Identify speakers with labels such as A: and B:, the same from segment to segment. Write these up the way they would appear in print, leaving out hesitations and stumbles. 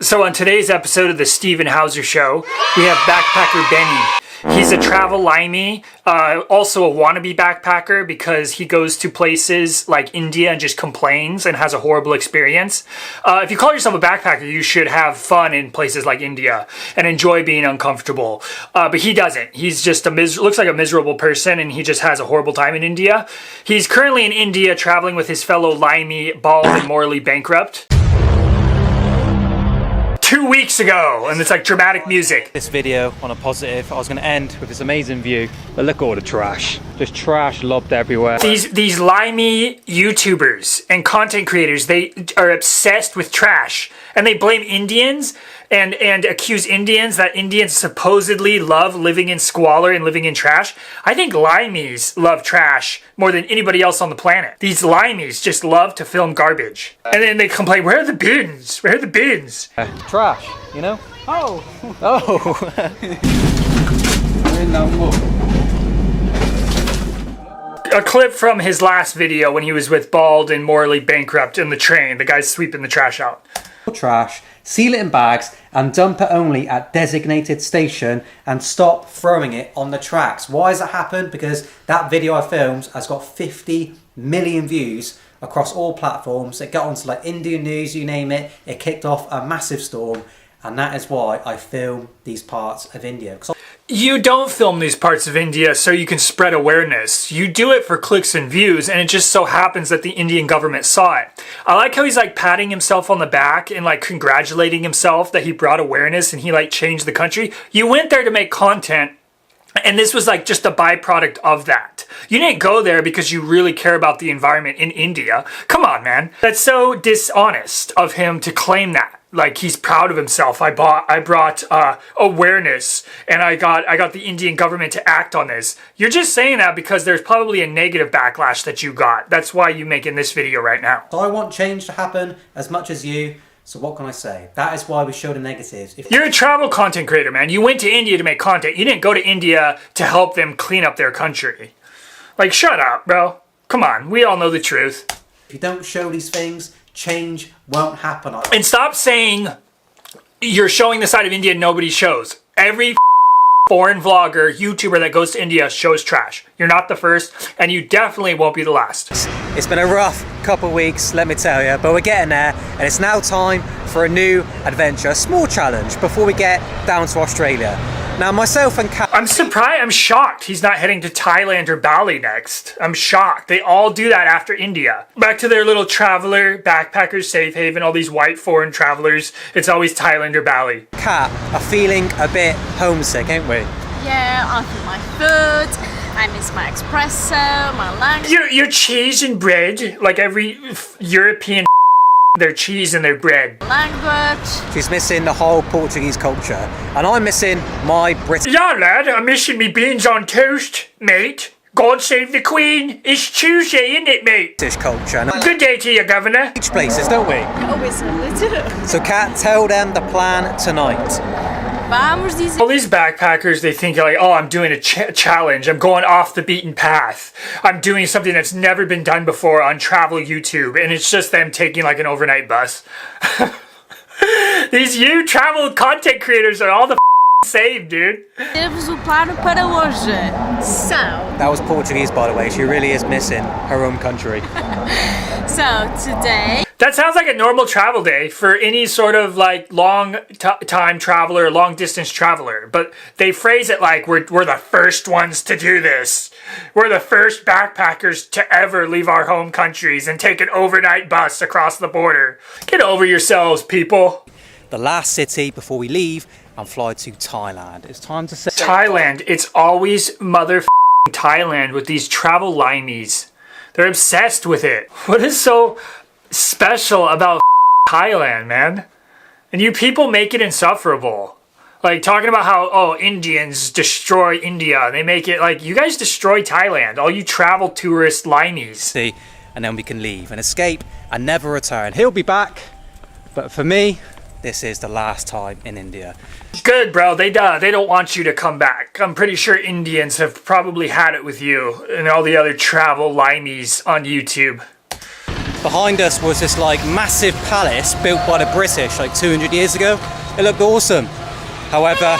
A: So on today's episode of the Steven Hauser Show, we have backpacker Benny. He's a travel limey, also a wannabe backpacker because he goes to places like India and just complains and has a horrible experience. If you call yourself a backpacker, you should have fun in places like India and enjoy being uncomfortable. But he doesn't. He's just looks like a miserable person, and he just has a horrible time in India. He's currently in India traveling with his fellow limey, bald and morally bankrupt. 2 weeks ago, and it's like dramatic music.
B: This video on a positive. I was going to end with this amazing view, but look at all the trash. Just trash lobbed everywhere.
A: These limey YouTubers and content creators, they are obsessed with trash, and they blame Indians and accuse Indians that Indians supposedly love living in squalor and living in trash. I think limeys love trash more than anybody else on the planet. These limeys just love to film garbage. And then they complain, where are the bins? Where are the bins?
B: Trash, you know?
C: Oh!
A: A clip from his last video when he was with Bald and Morally Bankrupt in the train. The guy's sweeping the trash out.
C: Trash, seal it in bags and dump it only at designated station and stop throwing it on the tracks. Why has that happened? Because that video I filmed has got 50 million views across all platforms. It got onto like Indian news, you name it. It kicked off a massive storm, and that is why I film these parts of India.
A: You don't film these parts of India so you can spread awareness. You do it for clicks and views, and it just so happens that the Indian government saw it. I like how he's like patting himself on the back and like congratulating himself that he brought awareness and he like changed the country. You went there to make content, and this was like just a byproduct of that. You didn't go there because you really care about the environment in India. Come on, man. That's so dishonest of him to claim that. Like he's proud of himself. I brought awareness, and I got the Indian government to act on this. You're just saying that because there's probably a negative backlash that you got. That's why you're making this video right now.
C: So I want change to happen as much as you. So what can I say? That is why we show the negatives.
A: You're a travel content creator, man. You went to India to make content. You didn't go to India to help them clean up their country. Like, shut up, bro. Come on. We all know the truth.
C: If you don't show these things, change won't happen.
A: And stop saying you're showing the side of India nobody shows. Every foreign vlogger, YouTuber that goes to India shows trash. You're not the first, and you definitely won't be the last.
B: It's been a rough couple of weeks, let me tell you, but we're getting there, and it's now time for a new adventure, a small challenge before we get down to Australia. Now, myself and Kat...
A: I'm surprised, I'm shocked he's not heading to Thailand or Bali next. I'm shocked. They all do that after India. Back to their little traveler, backpackers, safe haven, all these white foreign travelers. It's always Thailand or Bali.
B: Kat are feeling a bit homesick, ain't we?
D: Yeah, I feel my food, I miss my espresso, my lunch.
A: Your cheese and bread, like every European their cheese and their bread.
D: Language.
B: She's missing the whole Portuguese culture, and I'm missing my British...
A: Yeah, lad, I'm missing me beans on toast, mate. God save the Queen. It's Tuesday, isn't it, mate?
B: British culture. And
A: good day to you, Governor.
B: beach places, don't we?
D: Always a little.
B: So, Kat, tell them the plan tonight.
D: Vamos dizer.
A: All these backpackers, they think like, oh, I'm doing a challenge. I'm going off the beaten path. I'm doing something that's never been done before on travel YouTube. And it's just them taking like an overnight bus. These travel content creators are all the same, dude.
D: Temos o plano para hoje. So.
B: That was Portuguese, by the way. She really is missing her own country.
D: So today.
A: That sounds like a normal travel day for any sort of like long time traveler, long distance traveler. But they phrase it like we're the first ones to do this. We're the first backpackers to ever leave our home countries and take an overnight bus across the border. Get over yourselves, people.
B: The last city before we leave and fly to Thailand. It's time to say
A: Thailand. It's always Thailand with these travel limeys. They're obsessed with it. What is so special about Thailand, man? And you people make it insufferable. Like talking about how, oh, Indians destroy India. They make it like, you guys destroy Thailand. All you travel tourist limeys.
B: And then we can leave and escape and never return. He'll be back, but for me, this is the last time in India.
A: Good, bro. They don't want you to come back. I'm pretty sure Indians have probably had it with you and all the other travel limeys on YouTube.
B: Behind us was this like massive palace built by the British like 200 years ago. It looked awesome. However,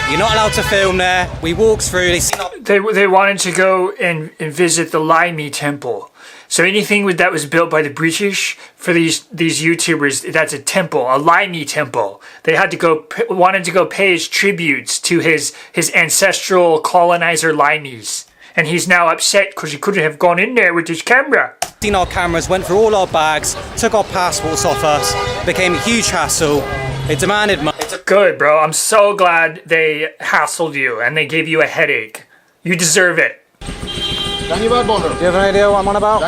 B: you're not allowed to film there. We walked through.
A: They wanted to go and visit the Laimi temple. So anything that was built by the British for these YouTubers, that's a temple, a Laimi temple. They had to wanted to go pay his tributes to his ancestral colonizer Laimis. And he's now upset because he couldn't have gone in there with his camera.
B: Seen our cameras, went through all our bags, took our passports off us, became a huge hassle. It demanded money.
A: Good, bro. I'm so glad they hassled you and they gave you a headache. You deserve it.
B: Do you have an idea what I'm on about?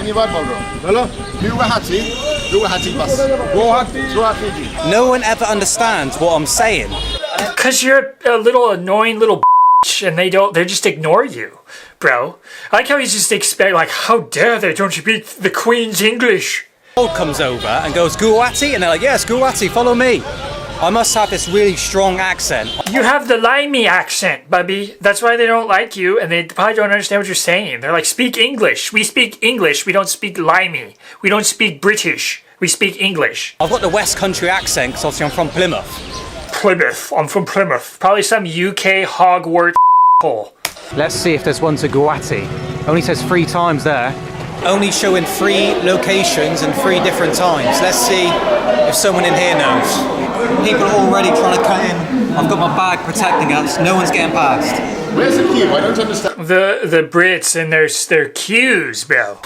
B: No one ever understands what I'm saying.
A: Because you're a little annoying little bitch and they just ignore you, bro. I like how you just expect, like, how dare they, don't you speak the Queen's English?
B: Old comes over and goes, Guwahati? And they're like, yes, Guwahati, follow me. I must have this really strong accent.
A: You have the Laimi accent, Bubby. That's why they don't like you, and they probably don't understand what you're saying. They're like, speak English. We speak English. We don't speak Laimi. We don't speak British. We speak English.
B: I've got the West Country accent because obviously I'm from Plymouth.
A: Plymouth. I'm from Plymouth. Probably some UK Hogwarts hole.
C: Let's see if there's one to Guwahati. Only says 3 times there.
B: Only showing 3 locations and 3 different times. Let's see if someone in here knows. People are already trying to cut in. I've got my bag protecting us. No one's getting past.
E: Where's the queue? I don't understand.
A: The Brits and their queues, bro.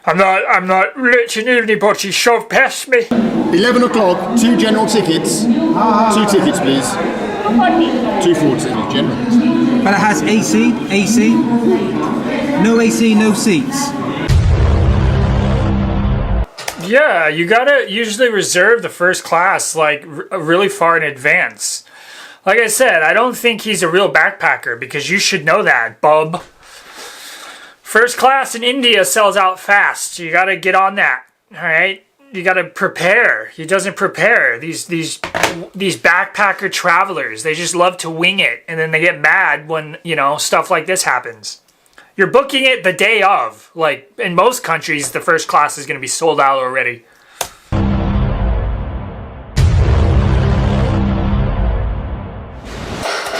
A: I'm not letting anybody shove past me.
E: 11 o'clock, 2 general tickets. 2 tickets, please. 2 forward tickets, general.
B: But it has AC. No AC, no seats.
A: Yeah, you gotta usually reserve the first class like really far in advance. Like I said, I don't think he's a real backpacker because you should know that, bub. First class in India sells out fast. You gotta get on that, all right? You gotta prepare. He doesn't prepare. These backpacker travelers, they just love to wing it, and then they get mad when, you know, stuff like this happens. You're booking it the day of. Like, in most countries, the first class is going to be sold out already.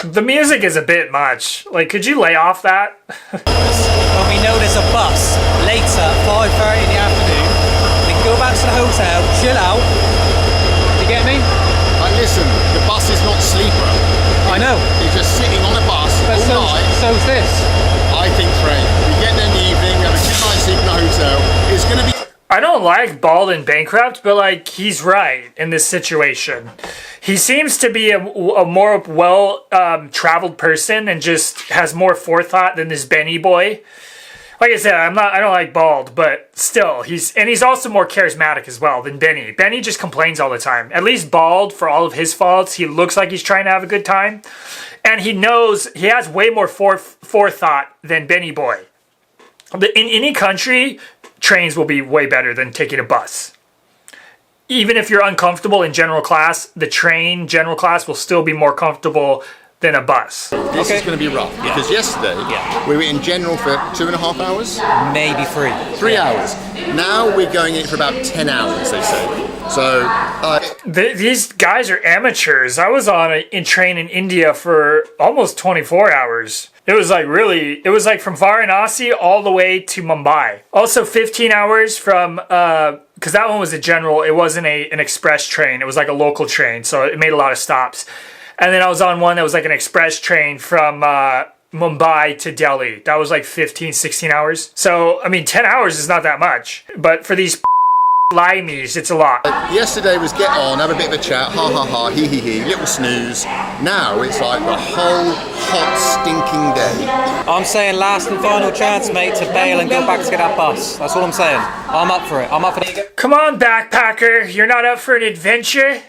A: The music is a bit much. Like, could you lay off that?
B: When we know there's a bus later, 5:30 in the afternoon, we can go back to the hotel, chill out. You get me?
E: Listen, the bus is not sleeper.
B: I know.
E: You're just sitting on a bus all night.
B: So's this.
E: I think train. We get there in the evening, have a 2-night sleep in the hotel. It's going to be...
A: I don't like Bald and Bankrupt, but like he's right in this situation. He seems to be a more well traveled person and just has more forethought than this Benny boy. Like I said, I don't like Bald, but still, he's also more charismatic as well than Benny. Benny just complains all the time. At least Bald, for all of his faults, he looks like he's trying to have a good time. And he has way more forethought than Benny Boy. In any country, trains will be way better than taking a bus. Even if you're uncomfortable in general class, the train general class will still be more comfortable than a bus.
E: This is going to be rough because yesterday we were in general for 2.5 hours.
B: Maybe 3.
E: 3 hours. Now we're going in for about 10 hours, they say. So
A: these guys are amateurs. I was on a train in India for almost 24 hours. It was like from Varanasi all the way to Mumbai. Also 15 hours from, because that one was a general, it wasn't an express train. It was like a local train, so it made a lot of stops. And then I was on one that was like an express train from Mumbai to Delhi. That was like 15, 16 hours. So, I mean, 10 hours is not that much. But for these Laimis, it's a lot.
E: Yesterday was get on, have a bit of a chat, ha ha ha, hee hee hee, little snooze. Now it's like the whole hot, stinking day.
B: I'm saying last and final chance, mate, to bail and go back to get that bus. That's all I'm saying. I'm up for it. I'm up for it.
A: Come on, backpacker. You're not up for an adventure?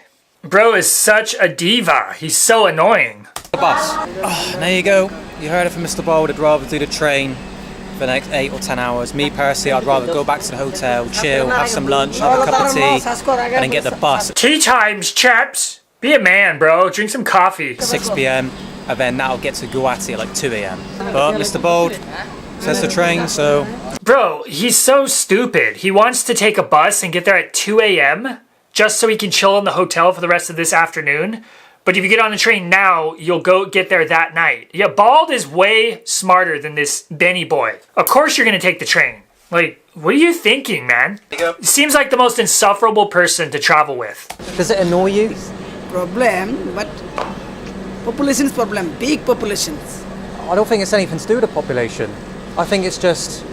A: Bro is such a diva. He's so annoying.
B: The bus. Oh, there you go. You heard it from Mr. Bold. I'd rather do the train for the next 8 or 10 hours. Me personally, I'd rather go back to the hotel, chill, have some lunch, have a cup of tea, and then get the bus.
A: Tea times, chaps. Be a man, bro. Drink some coffee.
B: 6 p.m. and then that'll get to Guwahati at like 2 a.m. But Mr. Bold, says the train, so...
A: Bro, he's so stupid. He wants to take a bus and get there at 2 a.m. just so he can chill in the hotel for the rest of this afternoon. But if you get on the train now, you'll get there that night. Yeah, Bald is way smarter than this Benny boy. Of course you're gonna take the train. Like, what are you thinking, man? Seems like the most insufferable person to travel with.
B: Does it annoy you?
F: Problem, but population's problem, big populations.
B: I don't think it's anything to do with the population. I think it's just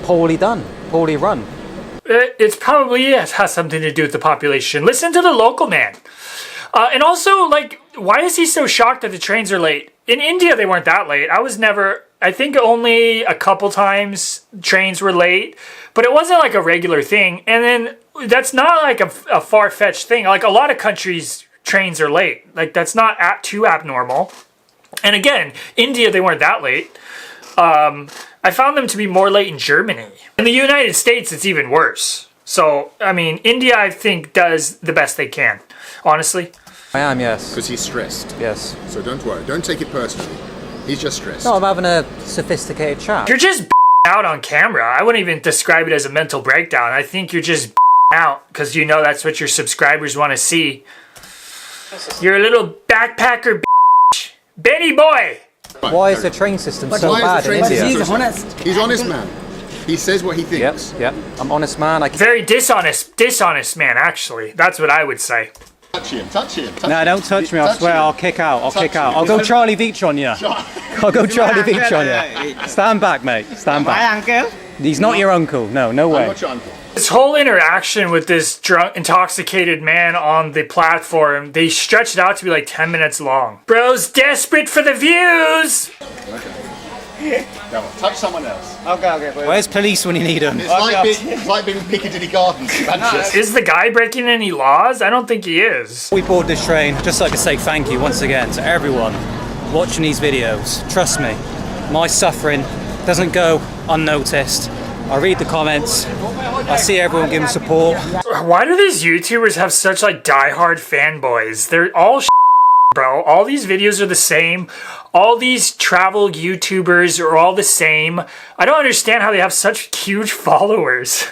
B: poorly done, poorly run.
A: It's probably has something to do with the population. Listen to the local man. And also, like, why is he so shocked that the trains are late? In India, they weren't that late. I think only a couple times trains were late, but it wasn't like a regular thing. And then that's not like a far-fetched thing. Like, a lot of countries, trains are late. Like, that's not too abnormal. And again, India, they weren't that late. I found them to be more late in Germany. In the United States, it's even worse. So, I mean, India, I think, does the best they can, honestly.
B: I am, yes.
E: Because he's stressed.
B: Yes.
E: So don't worry. Don't take it personally. He's just stressed.
B: No, I'm having a sophisticated chat.
A: You're just out on camera. I wouldn't even describe it as a mental breakdown. I think you're just out because you know that's what your subscribers want to see. You're a little backpacker Benny boy!
B: Why is the train system so
E: Why
B: bad
E: is the
B: in
E: train
B: India?
E: system
F: He's
E: so
F: honest.
E: bad? He's honest, man. He says what he
B: Yep,
E: thinks.
B: yep. I'm honest man.
A: Very dishonest man, actually. That's what I would say.
E: Touch him, touch him. Touch
B: No,
E: him.
B: don't touch me. I
E: Touch
B: swear
E: him.
B: I'll kick out. I'll
E: Touch
B: kick out.
E: him.
B: I'll go Charlie Beach on you. I'll go Charlie Beach on you. Stand back, mate. Stand back.
F: uncle?
B: He's not your uncle. No, no
E: I'm
B: way.
E: not your uncle.
A: This whole interaction with this drunk, intoxicated man on the platform, they stretched it out to be like 10 minutes long. Bro's desperate for the views!
E: Come on, touch someone else.
B: Where's police when you need them?
E: It's like being in Piccadilly Gardens. Manchester.
A: Is the guy breaking any laws? I don't think he is.
B: We board this train. Just like to say thank you once again to everyone watching these videos. Trust me, my suffering doesn't go unnoticed. I read the comments. I see everyone giving support.
A: Why do these YouTubers have such like diehard fanboys? They're all bro. All these videos are the same. All these travel YouTubers are all the same. I don't understand how they have such huge followers.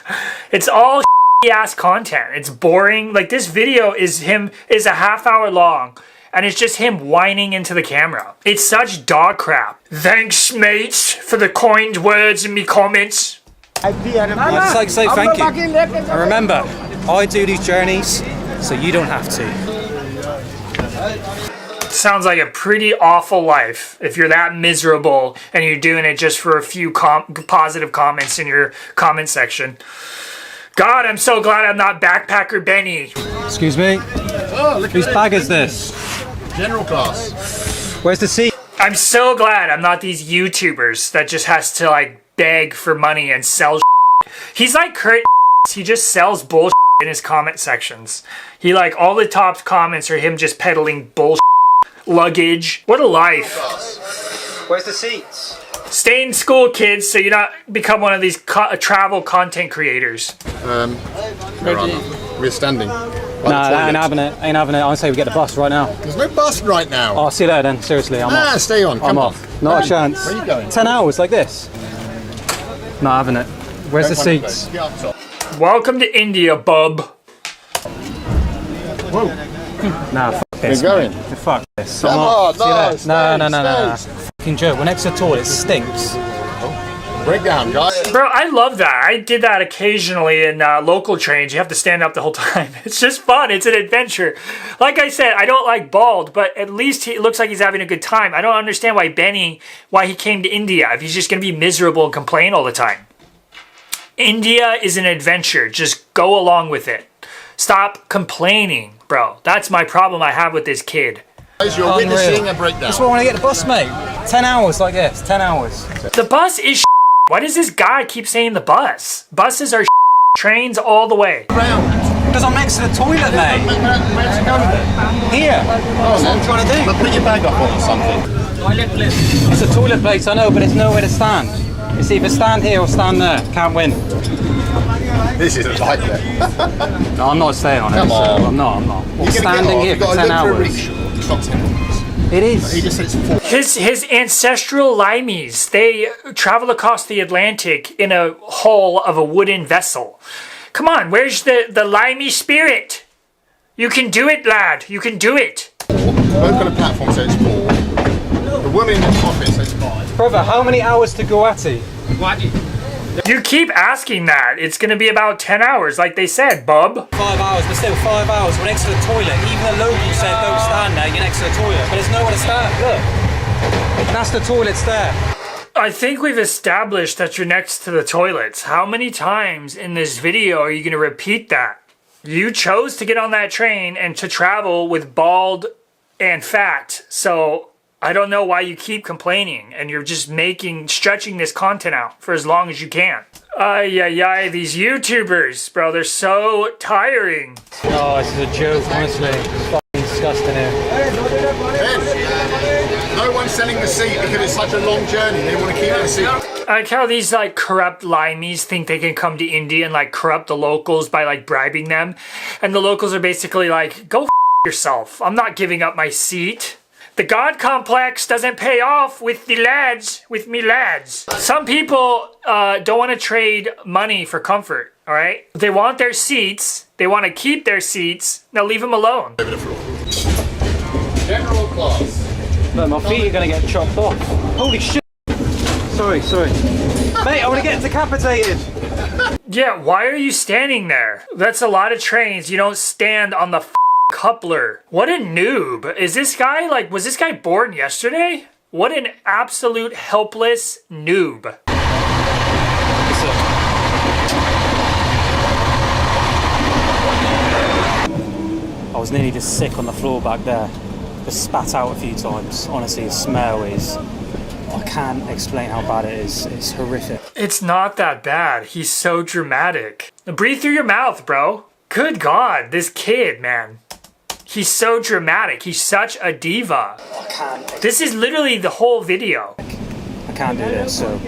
A: It's all ass content. It's boring. Like this video is a half-hour long. And it's just him whining into the camera. It's such dog crap. Thanks, mates, for the coined words in me comments.
B: I'd just like to say thank you. And remember, I do these journeys so you don't have to.
A: Sounds like a pretty awful life if you're that miserable and you're doing it just for a few positive comments in your comment section. God, I'm so glad I'm not Backpacker Benny.
B: Excuse me?
E: Oh, look
B: Whose
E: at
B: bag is this?
E: General class.
B: Where's the seat?
A: I'm so glad I'm not these YouTubers that just has to like beg for money and sell He's like Kurt. He just sells bullshit in his comment sections. He like all the top comments are him just peddling bullshit. Luggage. What a life.
B: Where's the seats?
A: Stay in school, kids, so you not become one of these travel content creators.
E: We're standing.
B: Nah, ain't having it. Ain't having it. I'll say we get the bus right now.
E: There's no bus right now.
B: Oh, see you later then. Seriously, I'm off.
E: Stay on.
B: I'm
E: Come on.
B: off. Not a chance.
E: Where are you going?
B: 10 hours like this. Not having it. Where's the seats?
E: Get up top.
A: Welcome to India, bub.
E: Whoa.
B: Nah, fuck this.
E: We're going.
B: mate. Fuck this.
E: Come
B: I'm
E: on,
B: off. See you
E: no,
B: later. No.
E: stay.
B: Fucking joke. We're next to the toilet. It stinks.
E: Break down, guys.
A: Bro, I love that. I did that occasionally in local trains. You have to stand up the whole time. It's just fun. It's an adventure. Like I said, I don't like Bald, but at least he looks like he's having a good time. I don't understand why he came to India if he's just going to be miserable and complain all the time. India is an adventure. Just go along with it. Stop complaining, bro. That's my problem I have with this kid.
E: Guys, you're
B: Unreal.
E: witnessing a breakdown.
B: That's why I want to get the bus, mate. 10 hours like this. 10 hours.
A: The bus is Why does this guy keep saying the bus? Buses are trains all the way.
B: Because I'm next to the toilet, mate.
E: Where's it going?
B: Here. That's what I'm trying to do.
E: But put your bag up or something.
B: It's a toilet place, I know, but it's nowhere to stand. It's either stand here or stand there. Can't win.
E: This isn't like that.
B: No, I'm not staying on it.
E: Come on.
B: I'm not. I'm
E: You're gonna
B: standing
E: get off.
B: here
E: You've
B: for
E: got to
B: 10
E: look for a
B: hours.
E: rickshaw. It's not 10 hours.
C: It is.
E: He just said it's 4.
A: His ancestral limeys, they travel across the Atlantic in a hull of a wooden vessel. Come on, where's the limey spirit? You can do it, lad. You can do it.
E: Local on the platform says 4. The woman in the office says 5.
B: Brother, how many hours to Guwahati?
A: You keep asking that. It's going to be about 10 hours, like they said, bub.
B: 5 hours, but still 5 hours. We're next to the toilet. Even the locals said don't stand there, you're next to the toilet. But there's nowhere to stand. Look. And that's the toilets there.
A: I think we've established that you're next to the toilets. How many times in this video are you going to repeat that? You chose to get on that train and to travel with bald and fat. So I don't know why you keep complaining and you're just stretching this content out for as long as you can. Ay, these YouTubers, bro, they're so tiring.
B: Oh, this is a joke, honestly. It's fucking disgusting here.
E: Ben, no one's selling the seat because it's such a long journey. They want to keep the seat.
A: I like how these like corrupt limeys think they can come to India and like corrupt the locals by like bribing them. And the locals are basically like, go yourself. I'm not giving up my seat. The God complex doesn't pay off with the lads, with me lads. Some people don't want to trade money for comfort, all right? They want their seats. They want to keep their seats. Now leave them alone.
E: Over the floor. General class.
B: Look, my feet are going to get chopped off. Holy shit. Sorry. Mate, I want to get decapitated.
A: Yeah, why are you standing there? That's a lot of trains. You don't stand on the coupler. What a noob. Is this guy was this guy born yesterday? What an absolute helpless noob.
B: I was nearly just sick on the floor back there. Just spat out a few times. Honestly, the smell is... I can't explain how bad it is. It's horrific.
A: It's not that bad. He's so dramatic. Breathe through your mouth, bro. Good God, this kid, man. He's so dramatic. He's such a diva.
B: I can't.
A: This is literally the whole video.
B: I can't do this, so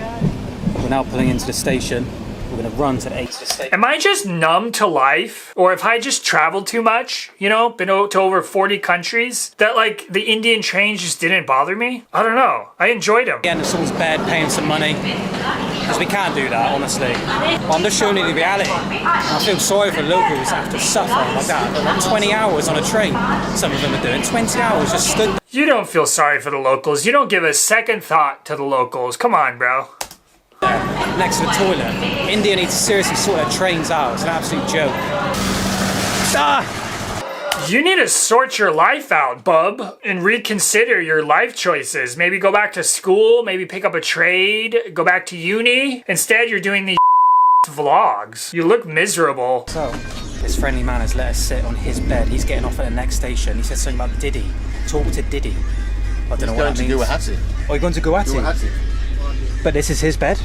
B: we're now pulling into the station. We're going to run to the 8th station.
A: Am I just numb to life? Or if I just traveled too much, you know, been to over 40 countries, that like the Indian trains just didn't bother me? I don't know. I enjoyed them.
B: Getting to someone's bed, paying some money. Because we can't do that, honestly. I'm just showing you the reality. I feel sorry for locals that have to suffer like that. Like 20 hours on a train, some of them are doing. 20 hours just stood.
A: You don't feel sorry for the locals. You don't give a second thought to the locals. Come on, bro.
B: Next to the toilet. India needs to seriously sort their trains out. It's an absolute joke.
A: You need to sort your life out, bub, and reconsider your life choices. Maybe go back to school, maybe pick up a trade, go back to uni. Instead, you're doing these vlogs. You look miserable.
B: So, this friendly man has let us sit on his bed. He's getting off at the next station. He said something about Diddy. Talk to Diddy. I don't know what that means.
E: Guwahati.
B: Oh, you're going to Guwahati?
E: Guwahati.
B: But this is his bed?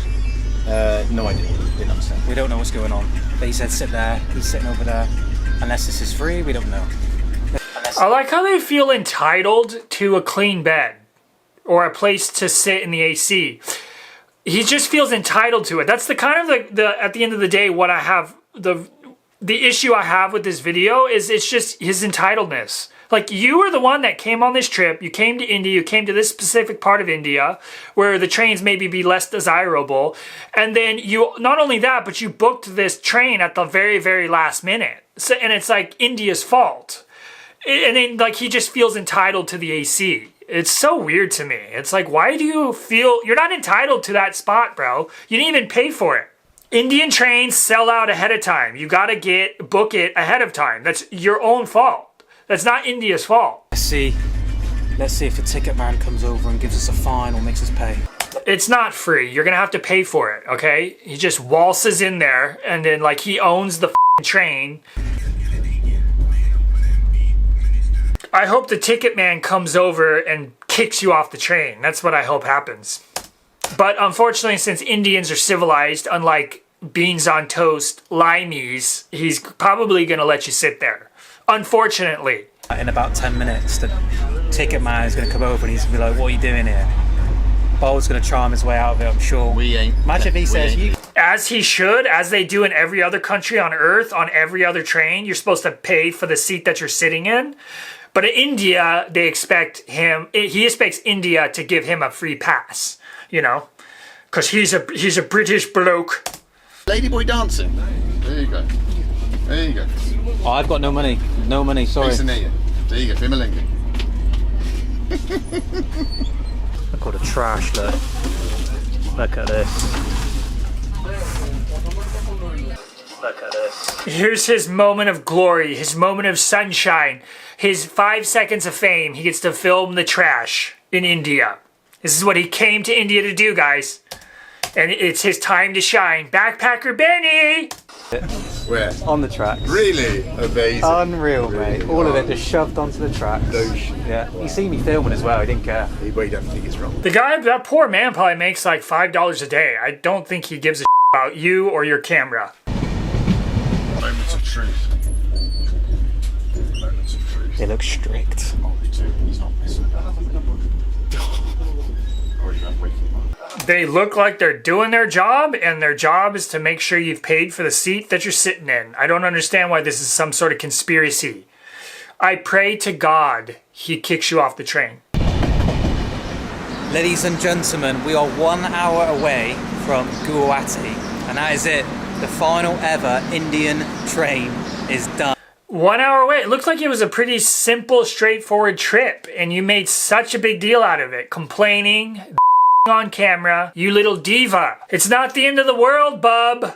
E: No idea. Didn't understand.
B: We don't know what's going on. But he said sit there. He's sitting over there. Unless this is free, we don't know.
A: I like how they feel entitled to a clean bed or a place to sit in the AC. He just feels entitled to it. That's the kind of the at the end of the day, what I have, the issue I have with this video is it's just his entitledness. Like, you were the one that came on this trip. You came to India. You came to this specific part of India where the trains maybe be less desirable. And then you, not only that, but you booked this train at the very, very last minute. So, and it's like India's fault. And then like he just feels entitled to the AC. It's so weird to me. It's like, why do you feel you're not entitled to that spot, bro? You didn't even pay for it. Indian trains sell out ahead of time. You gotta book it ahead of time. That's your own fault. That's not India's fault.
B: Let's see if the ticket man comes over and gives us a fine or makes us pay.
A: It's not free. You're gonna have to pay for it, okay? He just waltzes in there and then like he owns the train. I hope the ticket man comes over and kicks you off the train. That's what I hope happens. But unfortunately, since Indians are civilized, unlike beans on toast limeys, he's probably gonna let you sit there. Unfortunately.
B: In about 10 minutes, the ticket man is going to come over and he's going to be like, what are you doing here? Bowl's going to charm his way out of it, I'm sure.
E: We ain't.
B: Imagine if he says, you...
A: As he should, as they do in every other country on earth, on every other train, you're supposed to pay for the seat that you're sitting in. But in India, he expects India to give him a free pass, you know, because he's a British bloke.
E: Ladyboy dancing. There you go. There you go.
B: Oh, I've got no money. No money, sorry.
E: There you go. Bimalinga.
B: Look at the trash, look. Look at this. Look at this.
A: Here's his moment of glory, his moment of sunshine, his 5 seconds of fame. He gets to film the trash in India. This is what he came to India to do, guys. And it's his time to shine. Backpacker Benny!
E: Where?
B: On the tracks.
E: Really? Amazing.
B: Unreal, mate. All of it just shoved onto the tracks. Yeah. You see me filming as well, he didn't care.
E: Well, you don't think it's wrong.
A: The guy, that poor man probably makes like $5 a day. I don't think he gives a about you or your camera.
E: Moments of truth. Moments of truth.
B: They look strict.
E: He's not missing about.
A: They look like they're doing their job, and their job is to make sure you've paid for the seat that you're sitting in. I don't understand why this is some sort of conspiracy. I pray to God he kicks you off the train.
B: Ladies and gentlemen, we are 1 hour away from Guwahati, and that is it. The final ever Indian train is done.
A: 1 hour away. It looked like it was a pretty simple, straightforward trip, and you made such a big deal out of it. Complaining, on camera, you little diva. It's not the end of the world, bub.